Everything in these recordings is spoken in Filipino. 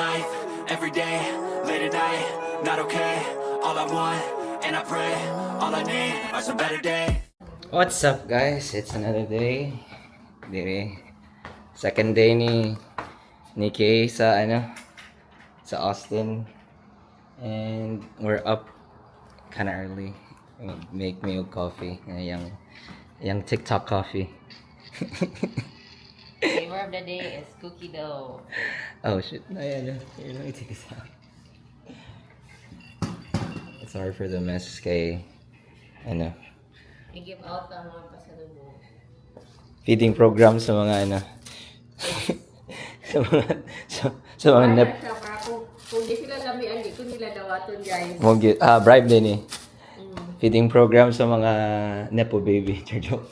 life, every day, late at night, not okay. All I want, and I pray, all I need are some better days. What's up guys? It's another day. Dire. Second day ni Kaye sa sa Austin. And we're up kinda early. Make me a coffee. Yung TikTok coffee. Flavor of the day is cookie dough. Oh shit. No, yeah. Here, let me take this out. Sorry for the mess kay I-give out ang mga pasalubong. feeding program sa mga sa mga Para nep. siya, para kung di sila lamian, di ko nila dawaton guys. Bribe din eh. Feeding program sa mga nepo baby. Joke.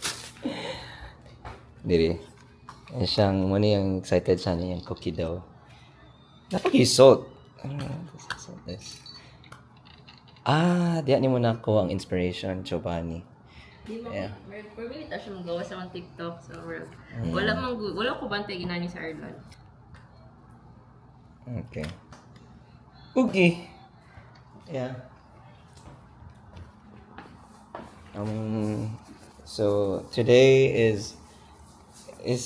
Diri. Yan siyang muna yung excited siya niya yung cookie daw. Napag-salt. Salt is. Diyan ni mo na ako ang inspiration, Chobani. Di mo, Yeah. Pwede ito siya magawa sa mga TikTok. So, wala ko bantay ginani sa Ireland. Okay. Okay. Yeah. So today is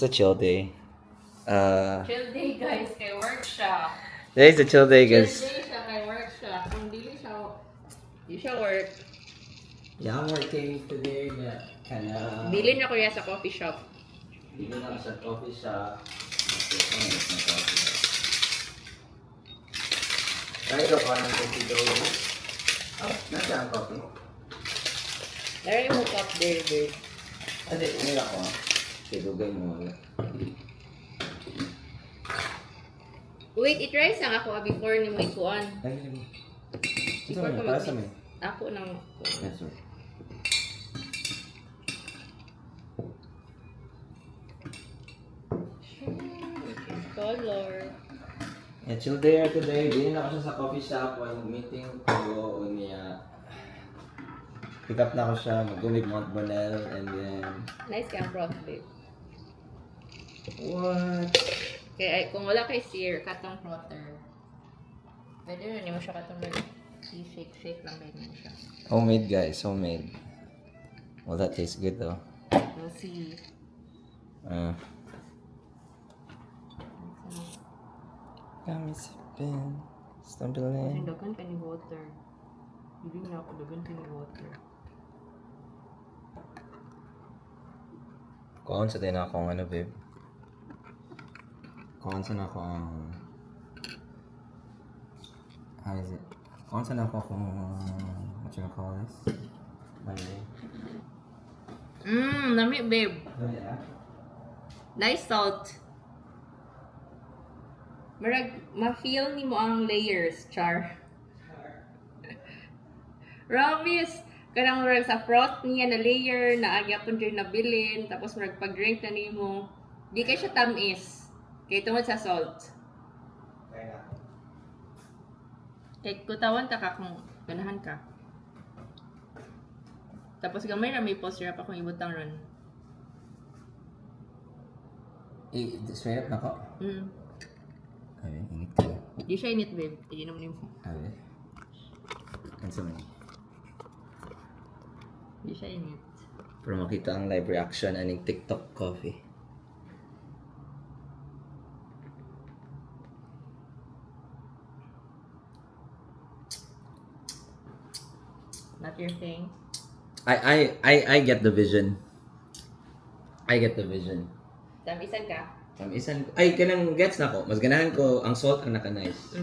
a chill day. Chill day guys, kay workshop. Today's a chill day, Chill guys. day siya kay workshop. Kung di siya work. Yeah, I'm working today na kinda... Bilin na ko yan sa coffee shop. Dito na sa coffee shop. Try ko pa ng coffee dough. Nasa ang coffee? Lari mo cup there, babe. Hindi, nila ko. Kidugay mo. Wait, i-try sang ako before ni mo ikuan. Ay, lagi. Before Ito ka para sa mag-mix. may. Ako nang Yes, sir. color. Yeah, chill day today. Bilhin ako siya sa coffee shop. Walang meeting ko. Niya. Pick up na ako siya. Mag-umig Mount Bonnell. And then... Nice kaya ang broth, babe. What? Kaya kung wala kay sear, katong frother. Pwede rin, hindi mo siya katong shake lang ba mo siya. Homemade, guys. Homemade. Well, that tastes good though. We'll see. Kami sipin. Kasi Stambilin. dagan ka ni water. Hindi na ako dagan ka ni water. Kuhaan sa tayo na akong babe. Kuhaan sa na akong... How is it? Kuhaan sa na akong... What you gonna call this? Monday. Nami, babe. Oh, yeah? Nice salt. Marag, ma-feel ni mo ang layers, char. Ramis, kanang marag sa froth niya na layer, na agyapon dyan na bilin, tapos marag pag-drink na ni mo, di kay siya tamis. Kaya tungod sa salt. Kaya kutawan ka kung ganahan ka. Tapos gamay na maple syrup akong ibutang ron. Straight up na ko? Ay, init ka. Di siya init, babe. Iinom ni mo. Ay. Ano sa man? Di siya init. Para makita ang live reaction aning TikTok coffee. Not your thing. I get the vision. I get the vision. Tamisan ka? Tamisan ko. Ay, kanang gets na ko. Mas ganahan ko ang salt ang naka-nice.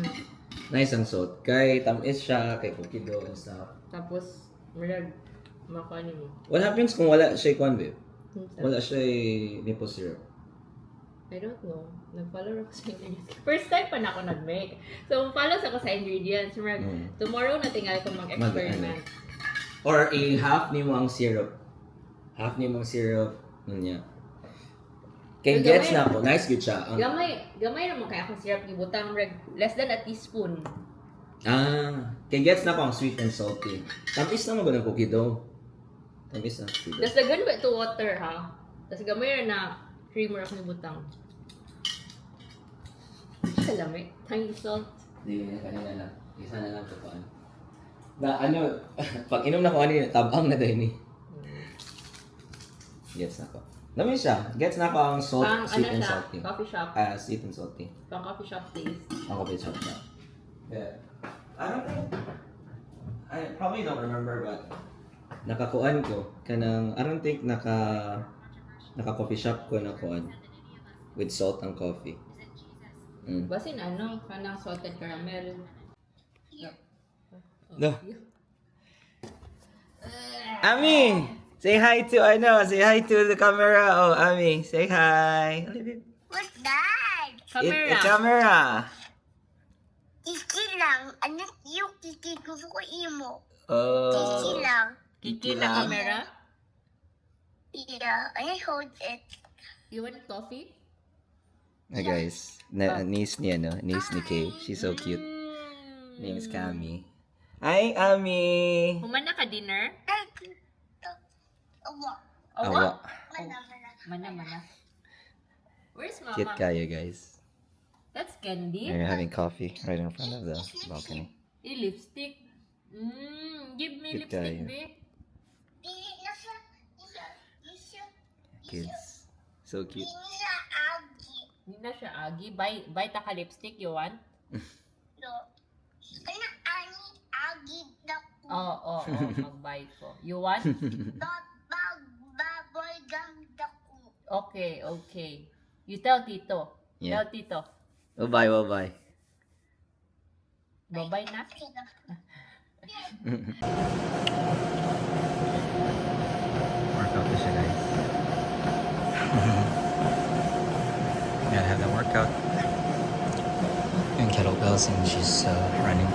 Nice ang salt. Kay tamis siya, kay cookie dough and stuff. Tapos, marag, makanin mo. What happens kung wala siya kwan, babe? Wala siya maple syrup. I don't know. Nag-follow ako sa ingredients. First time pa na ako nag-make. So, follow ako sa ingredients. Marag, tomorrow na tingali ko mag-experiment. Or half ni mo ang syrup. Half ni mo ang syrup. Niya. Kay Pero gets gamay. na ko. Nice good siya. Gamay naman kaya akong syrup ibutang marag, less than a teaspoon. Kay gets na ko ang sweet and salty. Tamis na mo ba ng cookie dough? Tamis na. Tapos dagan ba ito water, ha? Tapos gamay na creamer akong ibutang. sa lami. Tangy salt. Hindi, kanina lang. Isa na lang ito pa. Na ano, pag inom na ko ano yun, tabang na dahil ni. Gets na ko. Namin siya. Gets na ko ang salt, Pang sweet ano and siya? salty. Coffee shop. Sweet and salty. Pang coffee shop taste. Ang coffee shop siya. Yeah. I don't think, I probably don't remember but nakakuan ko kanang I don't think naka coffee shop ko na kuan with salt and coffee. Basin ano, kanang salted caramel. No. Ami, say hi to say hi to the camera. Oh, Ami, say hi. What's that? Camera. Camera. Kiki lang. Ano yung kiki? Gusto ko imo. Oh. Kiki lang. Kiki na camera. Yeah, I hold it. You want coffee? Hi guys, niece niya no, niece ni Kaye. She's so cute. Name is Cami. Hi, Ami. Humana ka dinner? Awa. Awa. Mana. Where's mama? Cute Kaye, guys. That's candy. We're having coffee right in front of the balcony. Lipstick. Give me Cute lipstick, guy. babe. Kids. So cute. Hindi na siya agi. Buy ta ka lipstick, you want? Oo, mag-buy ko. You want? Okay. You tell Tito. Yeah. Tell Tito. Bye-bye. Bye-bye na. Workout na siya, guys. Gotta have that workout. And kettlebells and she's running.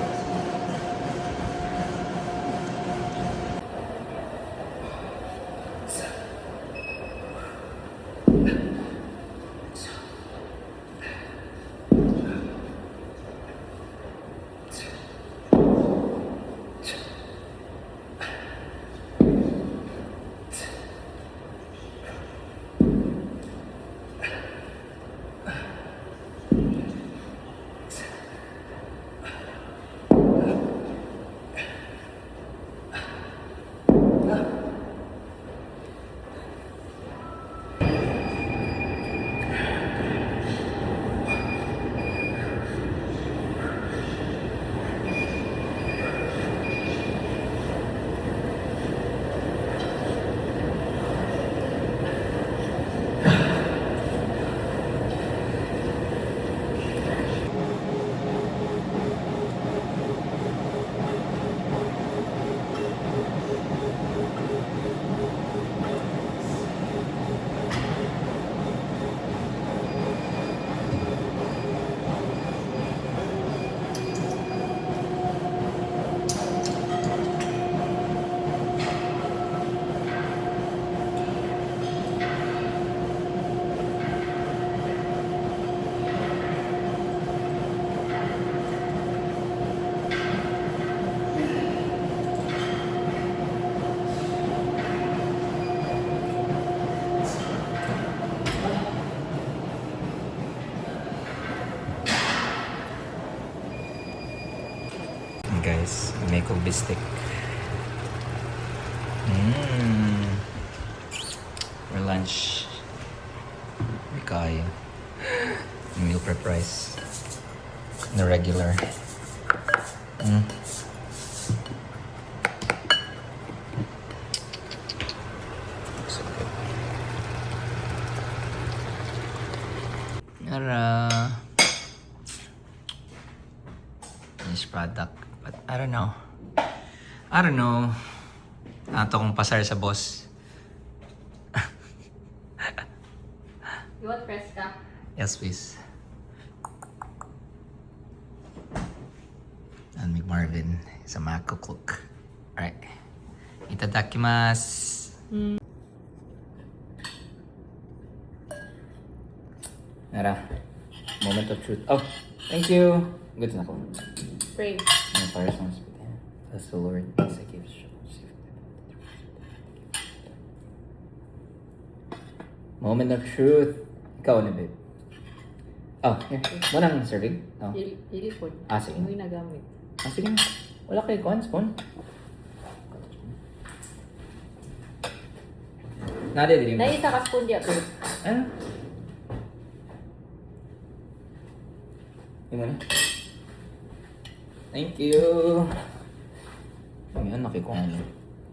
Guys, may Kobe stick. For lunch, may Kaye. Meal prep rice. The regular. So good. Tara. Finished product. But I don't know. Ato kong pasar sa boss. You want fresca? Yes, please. And McMarvin is a Mako cook. Alright. Itadakimasu. Nara. Moment of truth. Oh, thank you. Good na ako. Pray. My first one's bless the Lord as I give Moment of truth. Ikaw na, babe. Oh, here. Mo nang serving? Oh. Dili po. Ah, sige. Hindi nagamit. Ah, sige na. Wala kayo kuhan, spoon. Nade, dili mo. Naisa ka spoon diya, pero. Ano? Yung mo na. Thank you. Ang yan, nakikuha na.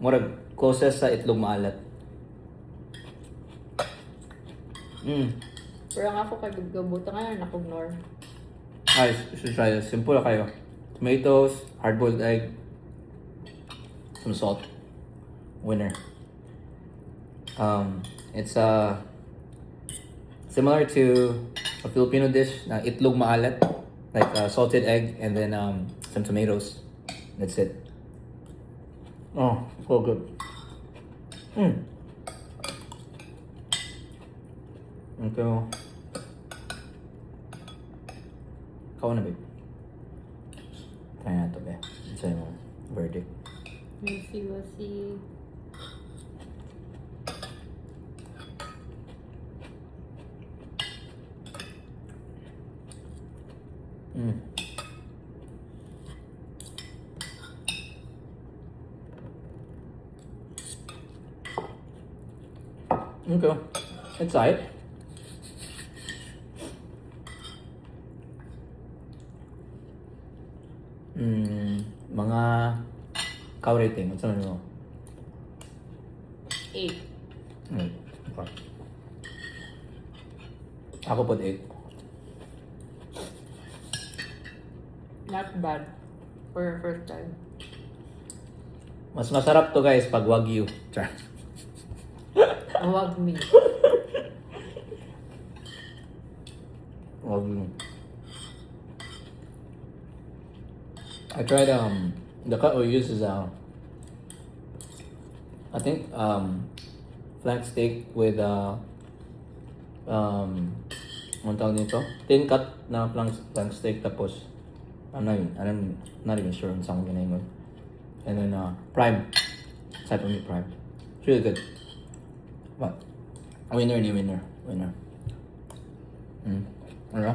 Murag, closest sa itlog maalat. Pero nga ako kay gabuta nga nakugnor. Ay, try this. Simple na kayo. Tomatoes, hard-boiled egg, some salt. Winner. It's similar to a Filipino dish na itlog maalat, like salted egg and then some tomatoes. That's it. Oh, so good. Okay. Ikaw na, babe. Try na ito, babe. It's a verdict. We'll see. Okay. It's alright. Mga cow rating. What's mo? 8. Okay. Ako po 8. Not bad. For your first time. Mas masarap to guys pag wagyu. Char. Huwag me. Wagyu. I tried the cut we use is I think flank steak with anong tawag nito? Thin cut na flank steak tapos I'm not even sure kung saan ko ginayon. And then prime. Type of meat prime. It's really good. What? Winner. Ano?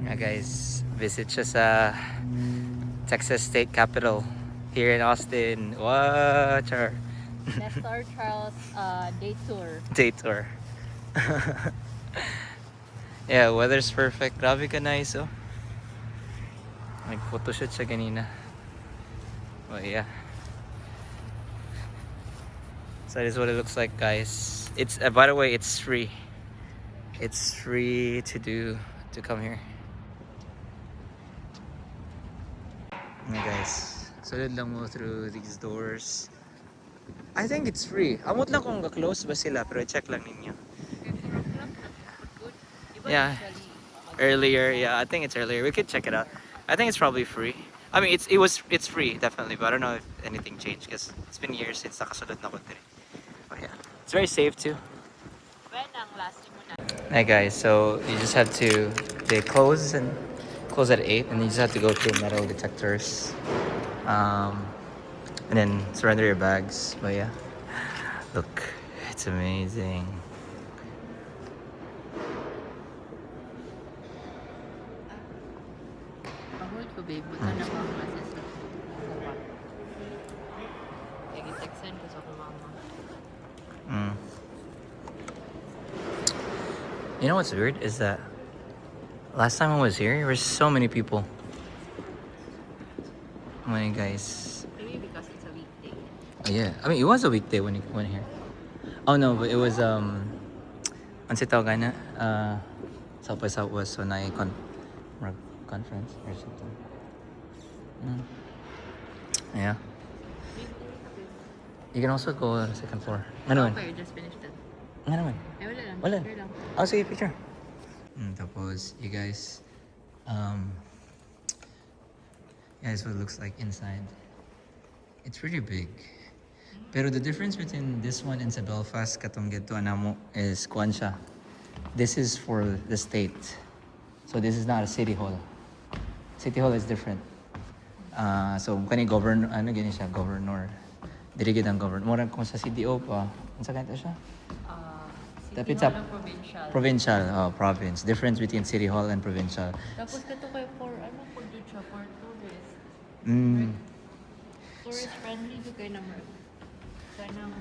Yeah, guys, visit siya sa Texas State Capitol here in Austin. What? Nesthooor Charles day tour. Day tour. Yeah, weather's perfect. Grabe ka nice, oh. Nag-photoshoot siya kanina. Oh, yeah. So this is what it looks like, guys. It's by the way, it's free. It's free to come here. Okay, guys. Sulod lang mo through these doors. I think it's free. Amot lang kung close ba sila, pero check lang ninyo. Yeah. Earlier, yeah, I think it's earlier. We could check it out. I think it's probably free. I mean, it's free definitely, but I don't know if anything changed because it's been years since nakasulod na ko dire. Oh yeah, it's very safe too. When ang last mo na? Hey guys, so you just have to they close at 8, and you just have to go through metal detectors, and then surrender your bags. But yeah, look, it's amazing. Pahol ko, babe. Buta na ba ang classes na? Nag-texan ko sa mama. You know what's weird is that last time I was here, there were so many people. How many guys? Maybe because it's a weekday. Oh, yeah, I mean it was a weekday when you went here. Oh no, but it was ano si tawag na South by Southwest, so na conference or something. Yeah. You can also go to the second floor. Ano man? Okay, just finished that. Ano man? Ay, wala lang. Wala. Sure lang. Oh, sige, picture. Tapos, you guys, yeah, that's what it looks like inside. It's pretty big. Pero the difference between this one and sa Belfast, katong gito anamo, is kuan siya. This is for the state. So this is not a city hall. City hall is different. So kani governor, gani siya, governor. Diri gid ang governor. Murag kung sa CDO pa, unsa kanito siya? Tapit sa provincial. provincial, province. Difference between city hall and provincial. Tapos kato kayo for po dito siya for tourist. Mm. Tourist friendly yung kayo naman. Kanang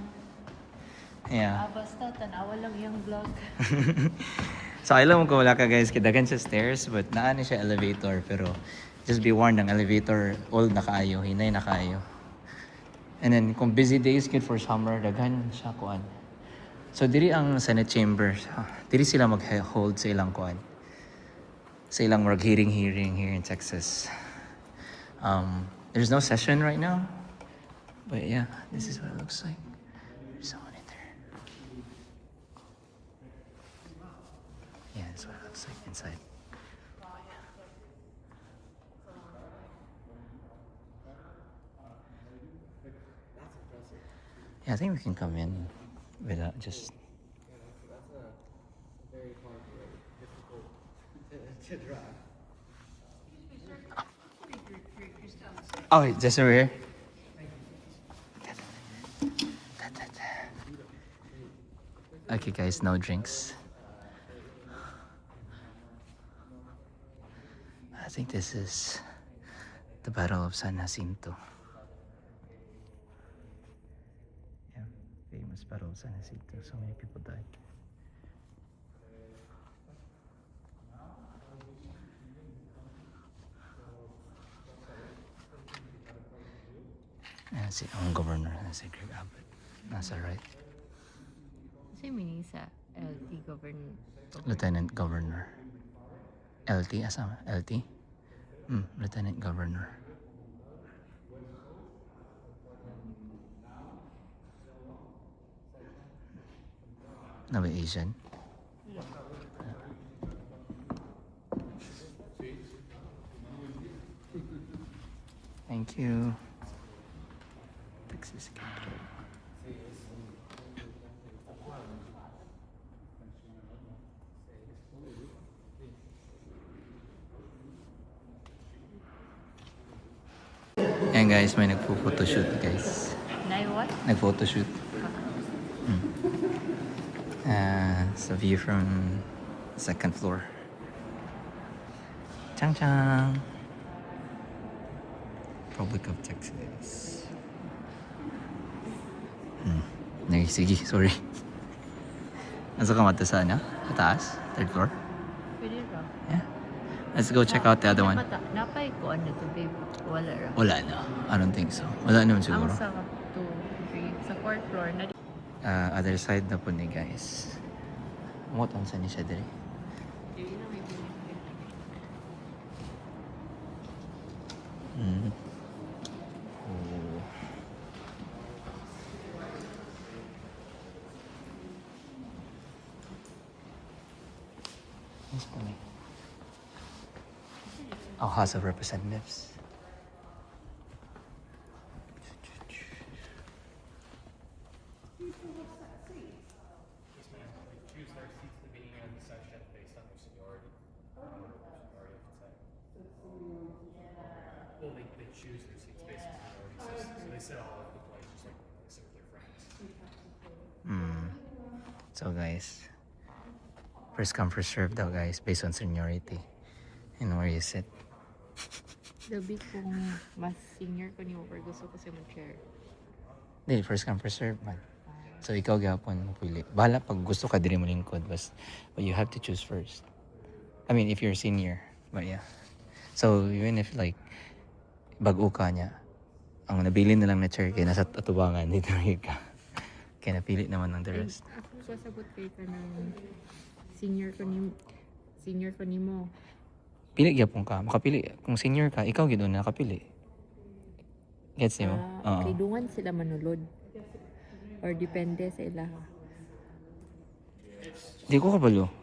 Yeah. basta tanawa lang yung vlog. So alam mo ko wala ka guys, kidagan siya stairs but naani siya elevator pero just be warned ang elevator old na kaayo, hinay na kaayo. And then kung busy days good for summer daghan siya kuan. So diri ang Senate chamber, diri sila mag-hold sa ilang kuan. Sa ilang hearing here in Texas. There's no session right now. But yeah, this is what it looks like. There's someone in there. Yeah, that's what it looks like inside. Oh, yeah. Yeah, I think we can come in without just. Oh, wait, just over here. Okay, guys, no drinks. I think this is the Battle of San Jacinto. Yeah, famous Battle of San Jacinto. So many people died. Si ang governor na si Greg Abbott. Nasa right. Kasi minisa LT governor. Lieutenant Governor. LT, asama? LT? Lieutenant Governor. Na ba Asian? Thank you. Texas Capital. Ayan guys, may nagpo-photoshoot guys. What? Nag-photoshoot. It's a view from second floor. Chang Chang. Republic of Texas. Sige, sorry. Nasa ka mata sa ano? Sa taas? Third floor? Pwede ra. Yeah. Let's go check out the other one. Napay ko ano to babe. Wala ra. Wala na. I don't think so. Wala naman siguro. Ang sa 2, 3, sa 4th floor na Other side na po ni guys. Mo tansa ni siya diri. Oh. Yes, kami. House of Representatives. So guys, first come first serve daw guys based on seniority and where you sit. Dabi kung mas senior ko ni mo pero gusto ko siya mag-chair. Hindi, first come first serve man. So ikaw gyapon mo pili. Bahala pag gusto ka diri mo lingkod but you have to choose first. I mean if you're senior, but yeah. So even if like bag-o ka niya, ang nabili na lang na chair kay nasa atubangan dito ka. Kaya napili naman ng the rest. Ako sasabot kay ka ng senior ko ni mo. Pili gyapon ka, makapili. Kung senior ka, ikaw gid na nakapili. Gets mo? Kay dungan sila manulod. Or depende sa ila. Di ko kabalo.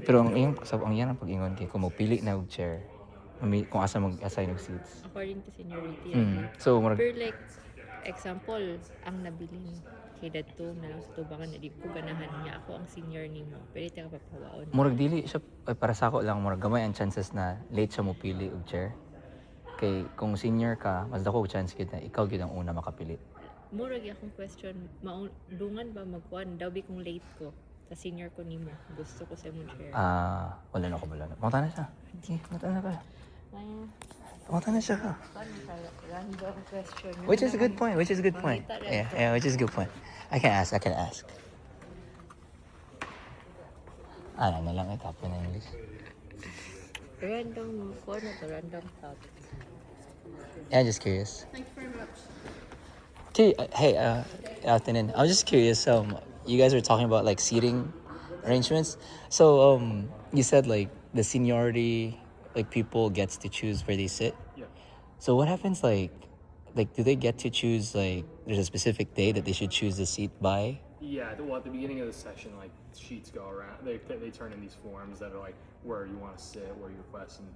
Pero ang iyang pag-ingon kay kung magpili na og chair, kung asa mag-assign og seats. According to seniority. So Per like, example, ang nabilin kay dadto na sa tubangan na di ko ganahan niya ako ang senior nimo. Pwede ka papawaon. murag dili siya para sa ako lang murag gamay ang chances na late siya mo pili og chair. Kay kung senior ka, mas dako og chance gid na ikaw gid ang una makapili. Murag akong question, dungan ba magkuan daw bi kung late ko. Sa senior ko nimo. Gusto ko sa imong share. Wala na ako, wala na. Pumunta na siya. Sige, pumunta na ka. Pumunta na siya ka. Random question. Which is a good point, which is a good point. Yeah, which is a good point. I can ask. Ano na lang itap in English. Random random thought. Yeah, just curious. Thanks very much. Hey, afternoon. I was just curious. You guys were talking about like seating arrangements. So, you said like the seniority, like people gets to choose where they sit. Yeah. So what happens like do they get to choose like there's a specific day that they should choose the seat by? Yeah, well, at the beginning of the session, like sheets go around. They turn in these forms that are like where you want to sit, where you request, and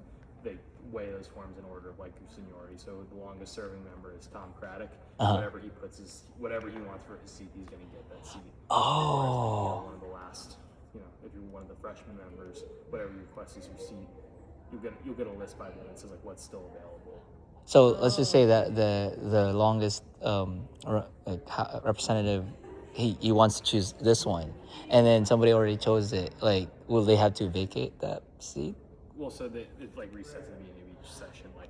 they weigh those forms in order of like your seniority. So the longest serving member is Tom Craddock. Whatever he puts whatever he wants for his seat, he's going to get that seat. Oh. One of the last, if you're one of the freshman members, whatever you request is your seat. You'll get a list by then that says like what's still available. So let's just say that the longest representative he wants to choose this one, and then somebody already chose it. Like, will they have to vacate that seat? Well, so it like resets at the beginning of each session. Like,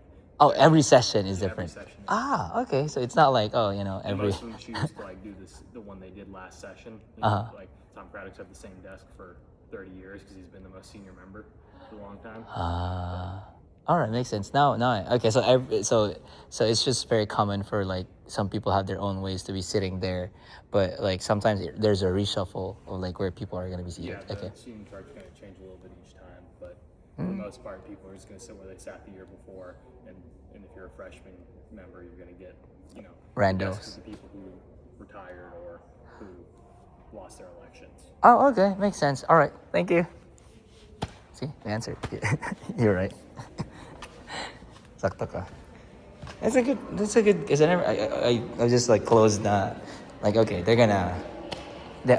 Every session is every different. session is Okay. So it's not like And every. most of them choose to like do the one they did last session. Like Tom Craddock's at the same desk for 30 years because he's been the most senior member for a long time. All right, makes sense. Now, okay. So it's just very common for like some people have their own ways to be sitting there, but like sometimes there's a reshuffle of like where people are gonna be seated. Yeah, the Okay. seating chart's going to change a little bit each time, but for the most part, people are just going to sit where they sat the year before, and if you're a freshman member, you're going to get Randos. desks with the people who retired or who lost their elections. Oh, okay, makes sense. All right, thank you. See, I answered. You're right. Sakto ka. That's a good, because I just like closed like, okay, they're gonna,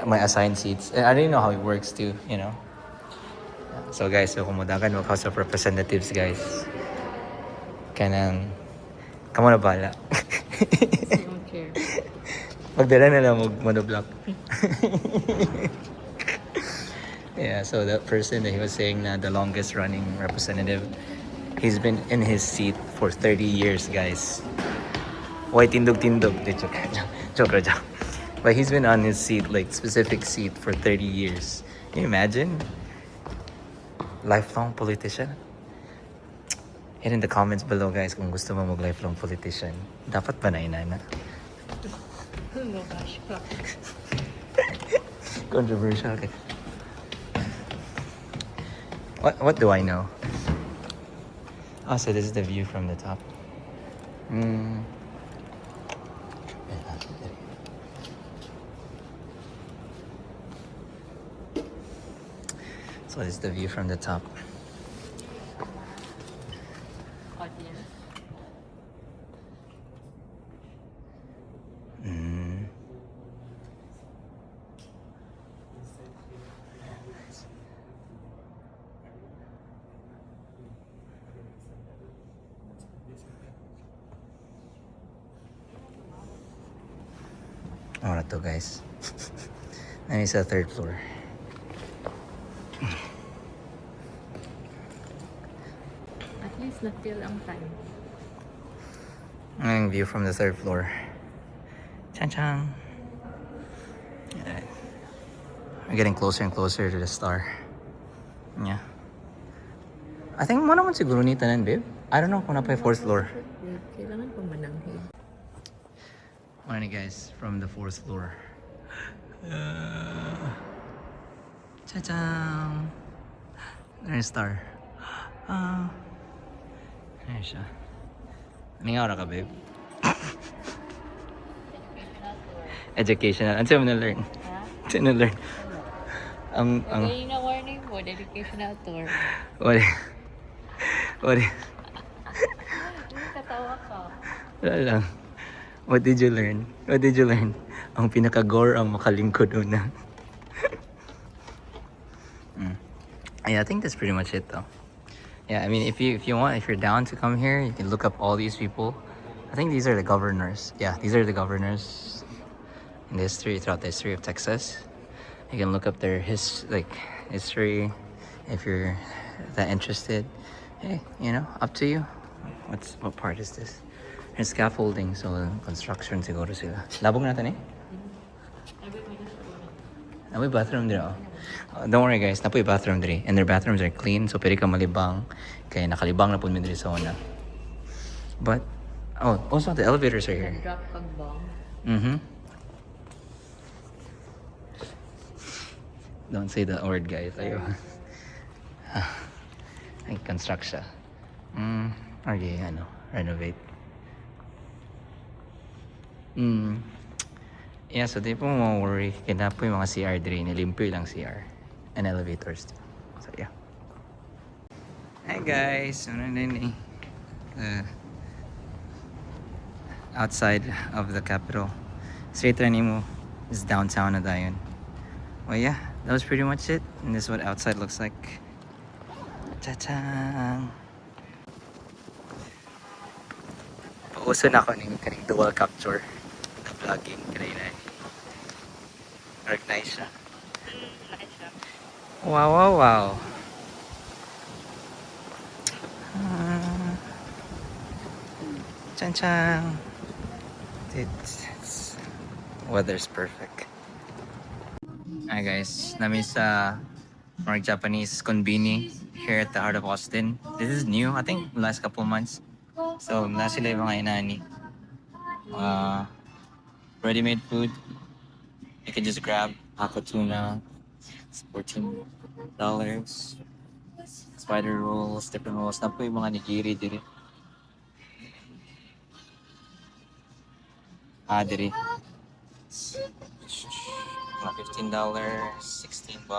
my assigned seats. I didn't know how it works too, So guys, so kumudakan mo House of Representatives, guys. Kanang, kamo na bala. Okay. Magdala na lang monoblock. Yeah, so that person that he was saying na the longest running representative, he's been in his seat for 30 years, guys. Why tindog-tindog? Joke. But he's been on his seat, like specific seat for 30 years. Can you imagine? Lifelong politician? Hit in the comments below, guys, kung gusto mo mag-lifelong politician. Dapat ba na inana? Oh gosh. Controversial. Okay. What do I know? Oh, so this is the view from the top. So this is the view from the top. Audience. Alright to, guys. And it's the third floor. At least na-feel ang time. And view from the third floor. Chan. We're getting closer and closer to the star. Yeah. I think mo naman siguro ni tanan, babe. I don't know kung napay fourth floor. Kailangan pa mananghin. Morning, guys, from the fourth floor. Cha-chang! There's star. There's siya. Anong oras ka, babe? Educational. Ano sa'yo mo na-learn? Ano sa'yo na-learn? Ang... Yung na warning mo, educational tour. What? Katawa ka. Wala lang. What did you learn? Ang pinaka-gore ang makalingkod una. Yeah, I think that's pretty much it though. Yeah, I mean, if you're down to come here, you can look up all these people. I think these are the governors. Yeah, these are the governors throughout the history of Texas. You can look up their history if you're that interested. Hey, you know, up to you. What part is this? There's scaffolding, so construction siguro sila. Labog natin eh. Napoy bathroom dito. Don't worry guys, napoy bathroom dito. And their bathrooms are clean, so pwede ka malibang. Kaya nakalibang na po dito sa una. But, also the elevators are here. Drop kag bang. Mm-hmm. Don't say the word guys. Ayo. Ay, construct siya. Okay, renovate. Yeah, so di po ma-worry. Kaya po yung mga CR drain. Nilimpyo lang CR. And elevators. So, yeah. Hi guys. Outside of the capital. Straight mo is downtown na tayo. Well, yeah. That was pretty much it. And this is what outside looks like. Ta-ta! Pauso na ako ng dual capture. Vlogging kanina. Recognize siya. Wow. Chan. It's weather's perfect. Hi guys, namin sa mga Japanese konbini here at the heart of Austin. This is new, I think last couple months. So, na sila yung mga inani. Ready-made food. You can just grab Hako tuna. It's $14. Spider rolls, different rolls. Na po yung mga nigiri diri. Diri. $15, $16.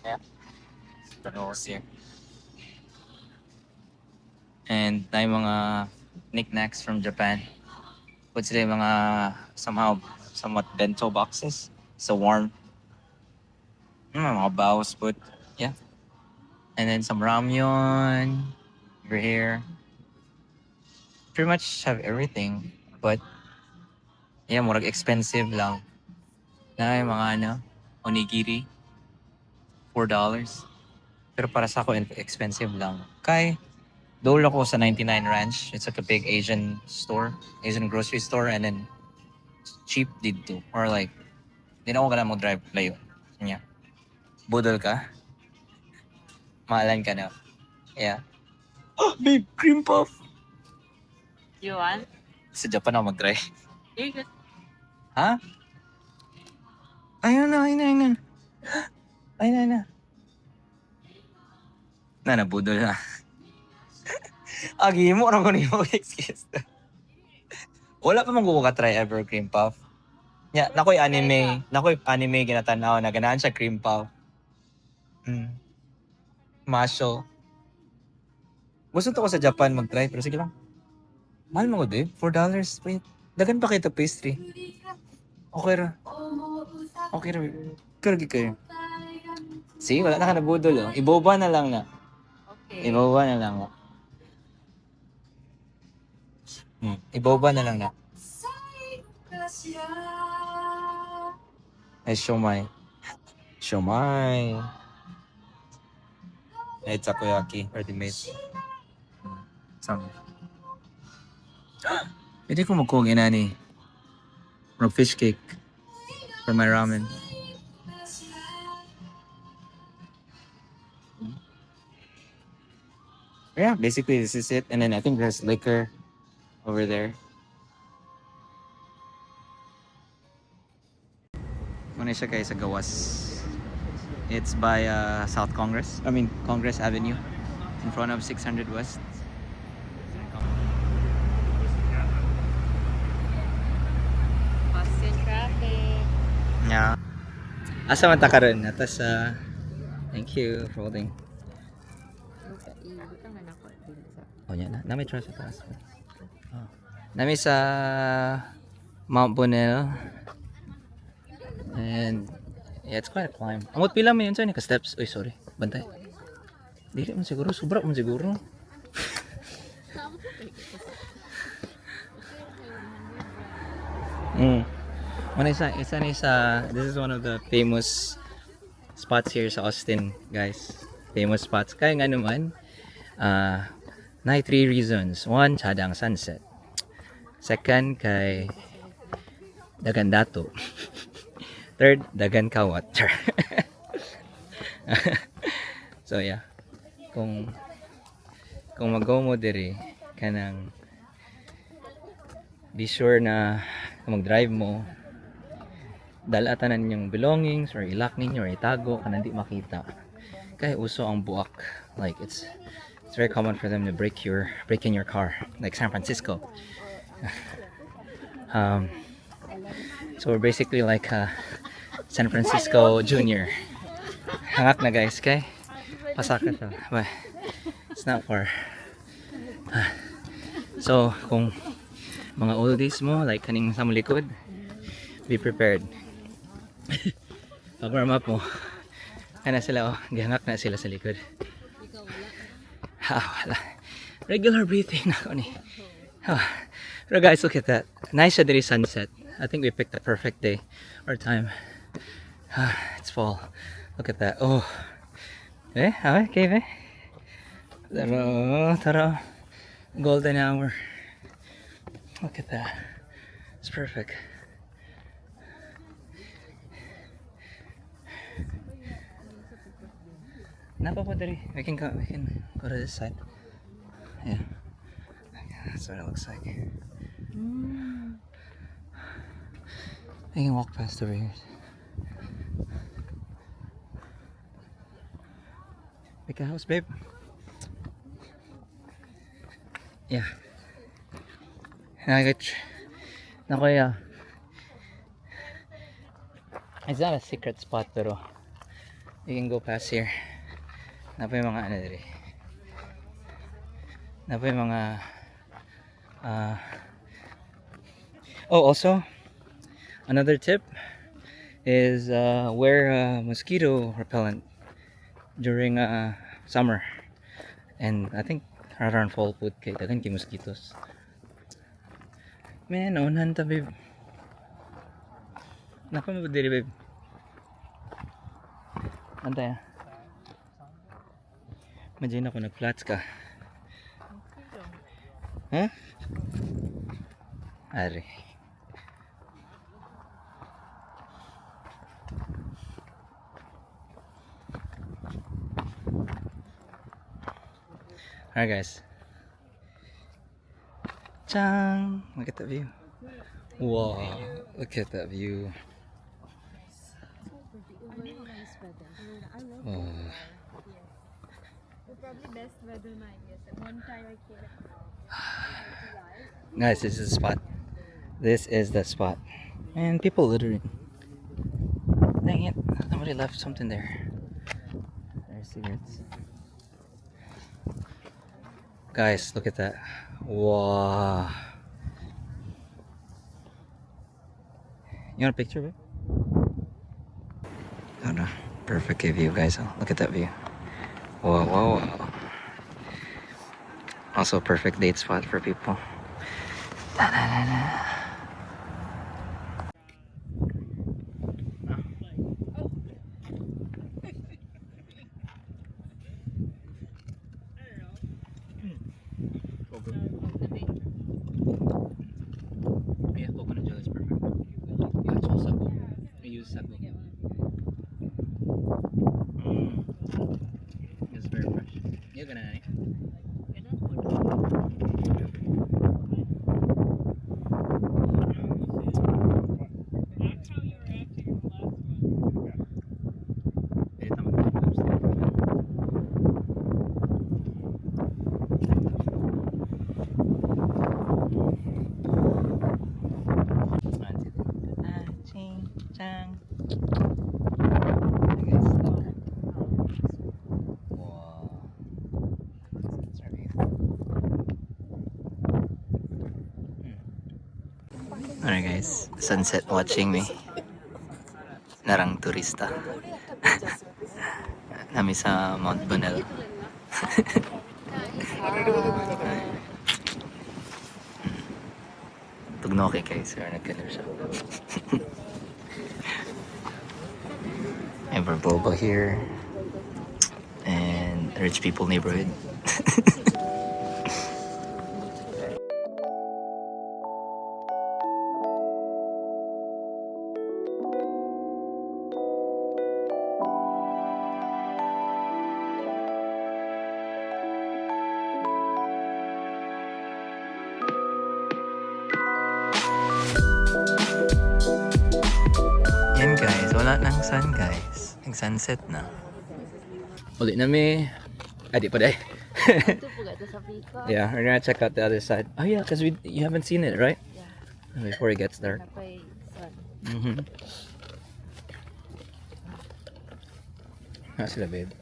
Yeah. Different rolls here. And na yung mga knickknacks from Japan. Put sila yung mga somewhat bento boxes. So warm. Mga baos put. Yeah. And then some ramyun over here. Pretty much have everything. But yeah, murag expensive lang. Na yung mga onigiri. $4. Pero para sa ako, expensive lang. Kay dole ako sa 99 Ranch. It's like a big Asian grocery store, and then cheap dito. Or like, di na ako mo drive layo. Yeah. Budol ka? Maalan ka na. Yeah. Oh, babe, cream puff! You want? Sa Japan ako mag-try. You're good. Ha? Ayun na. Nabudol na. Agi mo na ko niyo excuse. Wala pa mong try ever cream puff. Yeah, nakoy anime ginatanaw na ganahan siya cream puff. Masho. Gusto to ko sa Japan mag-try pero sige lang. Mahal mo ko din, $4. Wait, dagan pa kayo pastry. Okay ra. Karagi kayo. See, wala na ka nabudol. Oh. Iboba na lang na. Okay. Iboba na lang. Iboba na lang na. Ay, siomai. Ay, takoyaki. Ready-made. Some. Pwede ko magkuha inani. From fish cake. For my ramen. Yeah, basically this is it. And then I think there's liquor over there. Muna siya kayo sa Gawas. It's by Congress Avenue in front of 600 West. Austin traffic. Yeah. Asa man ta karon? Atas thank you for holding. Oh, yan na. Nami try sa taas. Oh. Nami sa Mount Bonnell. And yeah, it's quite a climb. Amot pila man yun sa ka steps. Uy, sorry. Bantay. Dili man siguro, sobra man siguro. Mm. This is one of the famous spots here sa Austin, guys. Famous spots. Kaya nga naman, na 3 reasons. One, Chadang Sunset. Second, kay Dagan Dato. Third, Dagan Kawat. So yeah, kung mag-go mo diri kanang be sure na kung mag-drive mo dala tanan yung belongings or ilak ninyo or itago kanang di makita kay uso ang buak, like it's very common for them to break in your car, like San Francisco. So we're basically like San Francisco Junior. Hangak na guys, kay pasaka to, but it's not far. So kung mga oldies mo like kaning sa likod, be prepared. Pag warm up mo, kana sila oh, gihangak na sila sa likod. Wala. Regular breathing ako ni. Pero guys, look at that. Nice siya diri sunset. I think we picked the perfect day or time. It's fall. Look at that. Oh. Okay. Tara. Golden hour. Look at that. It's perfect. Napa po diri. We can go to this side. Yeah. That's what it looks like. I can walk past over here. Pick a house, babe. Yeah. Nakuya. It's not a secret spot, pero you can go past here. Napa yung mga ano diri. Napa yung mga also another tip is wear mosquito repellent during summer, and I think around fall put kay dagan kay mosquitoes. Man, naunahan ta babe. Napa mo diri babe? Antay Imagine ako nag-flats ka. Huh? Ari. Alright guys. Chang! Look at that view. Wow! Look at that view. Oh. Probably best weather na, I guess. One time I came. Guys, this is the spot. This is the spot. And people littering. Dang it. Somebody left something there. There's cigarettes. Guys, look at that. Wow. You want a picture of it? Oh no. Perfect view, guys. Look at that view. Whoa. Also a perfect date spot for people. Da-da-da-da. Yeah, coconut gel is perfect. Yeah, it's all sago. I use sago. It's very fresh. You're gonna nani? Alright guys, sunset watching me. Narang turista. Nami sa Mount Bonnell. Tugno kay Kaye, sir. Nagkanap siya. Ever boba here. And rich people neighborhood. Yan guys, wala nang sun guys. Nag-sunset na. Uli na mi. Di pa day. Ito po gato sa Pico. Yeah, we're gonna check out the other side. Oh yeah, because you haven't seen it, right? Yeah. Before it gets dark. Napay sun. Mm-hmm. Sila babe.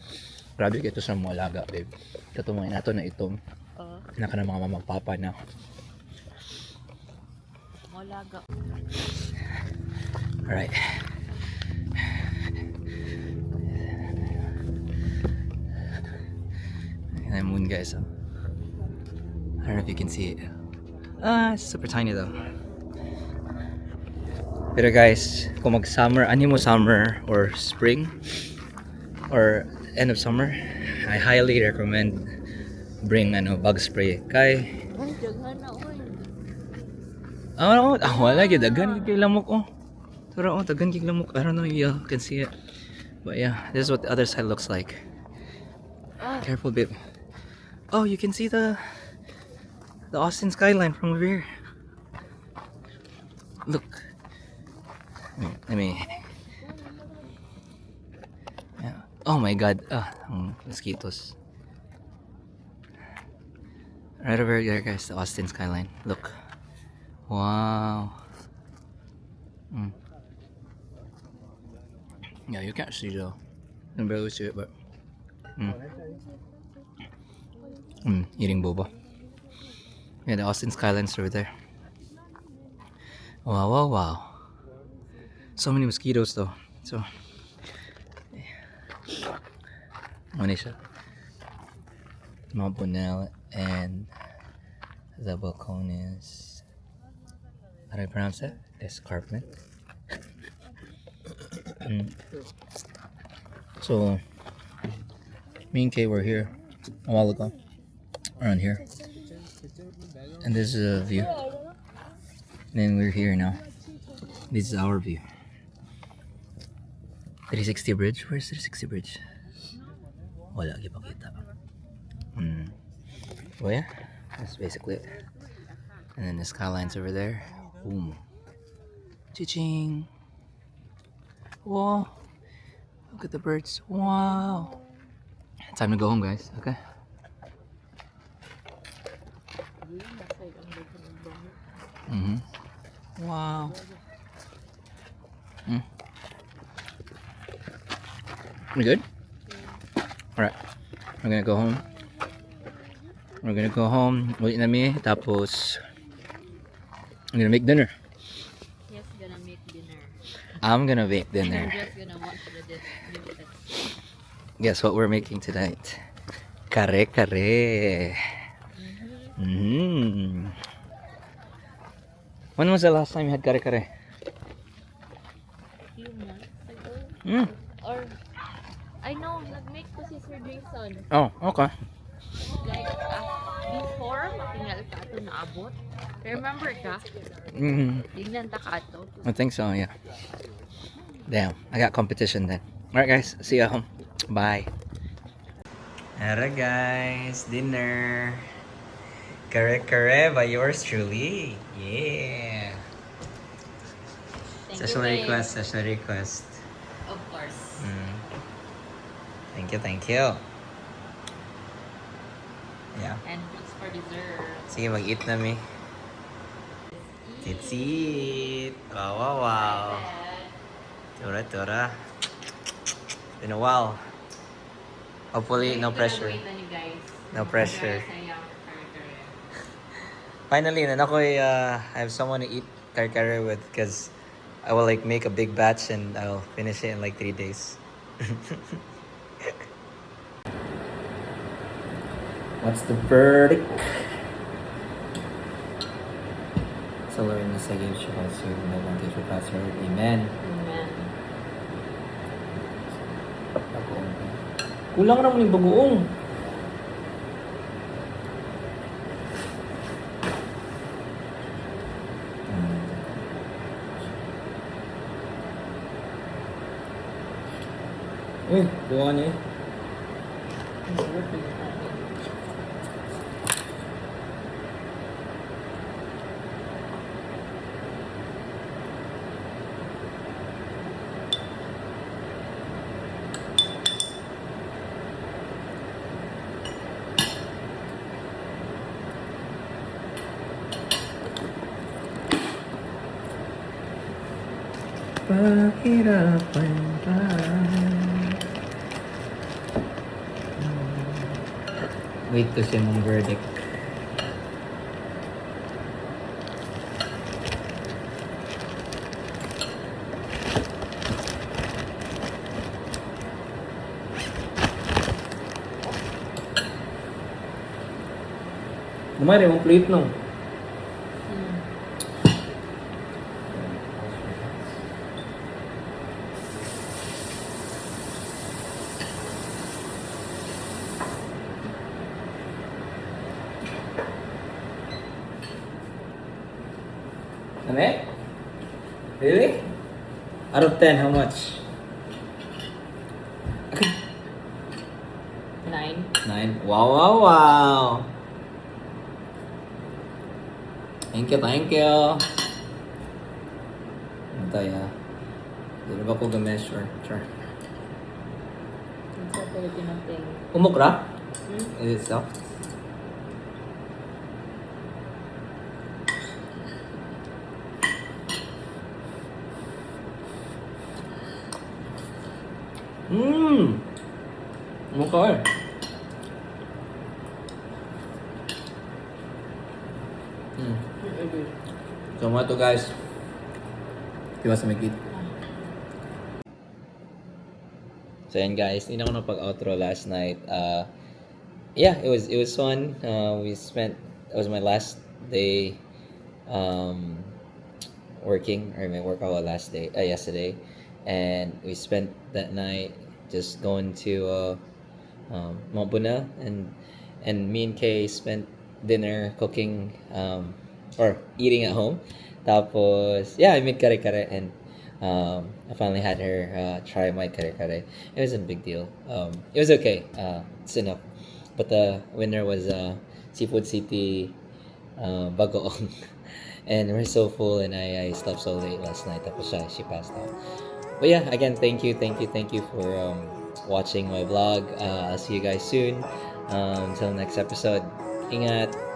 Grabe ito sa mga alaga babe. Katumay nato na itong Oh, naka na mga mamagpapa na. molaga. Alright. And the moon guys. I don't know if you can see it. It's super tiny though. Pero guys, kung mag-summer, mo summer or spring or end of summer, I highly recommend bring bug spray. Kay Ay, daghan na oy. wala gyud daghan kay lamok oh. Tara oh, daghan kay lamok. I don't know if you can see it. But yeah, this is what the other side looks like. Careful babe. Oh, you can see the Austin skyline from over here. Look. I mean, yeah. Oh my god. Mosquitoes. Right over there, guys, the Austin skyline. Look. Wow. Yeah, you can't see though. You can barely see it, but. Eating boba. Yeah, the Austin skyline's over there. Wow, wow, wow. So many mosquitoes though. So. Ano siya? Mount Bonnell and the balconies. How do I pronounce it? Escarpment. So, me and Kaye were here a while ago. Around here. And this is a view. And then we're here now. This is our view. 360 bridge? Where's 360 bridge? Wala, ipakita. Well, yeah, that's basically it. And then the skyline's over there. Boom. Cha-ching. Whoa. Look at the birds. Wow. Time to go home, guys. Okay. Wow. We good? Alright. We're gonna go home. Ulit na mi. Tapos, I'm gonna make dinner. Yes, gonna make dinner. I'm gonna make dinner. I'm just gonna watch the Guess what we're making tonight? Kare Kare. When was the last time you had Kare Kare? few months ago. Or, I know, nag-make ko si Sir Jason. Oh, okay. Like, before, matingal ka ito naabot. Remember ka? Tignan ta ka ito. I think so, yeah. Damn, I got competition then. Alright guys, see you at home. Bye. Alright guys, dinner. Kare Kare by yours truly. Yeah. Special request. Of course. Thank you. Yeah. And what's for dessert? Sige, mag-eat na mi. Let's eat. Wow. Tura. Been a while. Hopefully, no pressure. No pressure. Finally, I have someone to eat Kare Kare with because I will like make a big batch and I'll finish it in like 3 days. What's the verdict? So sa Lord na sa gift siya kasi nagawang teacher pastor. Amen. Amen. Bagoong. Kulang naman yung bagoong. Uy, buwan eh. Ang sarap ng kain. Pahirapan pa. Wait to see mong verdict. Lumari mong plate no. Ano? Really? Out of 10, how much? 9. 9. Wow, wow, wow. Thank you, thank you. Antay ha. Hindi ba ko ga-measure? Sure. It's a Filipino thing. Umukra? Is it soft? Umukra eh. So mga to guys. Diba sa magkit? So yan guys, hindi na ako napag-outro last night. Yeah, it was fun. It was my last day working, or my work hour yesterday, and we spent that night just going to Bonnell, and me and Kaye spent dinner cooking or eating at home. Tapos yeah, I made Kare Kare, and I finally had her try my Kare Kare. It wasn't a big deal. It was okay. It's enough. But the winner was Seafood City Bagoong. And we're so full, and I slept so late last night. Tapos she passed out. But yeah, again, thank you for watching my vlog. I'll see you guys soon. Until next episode. Ingat.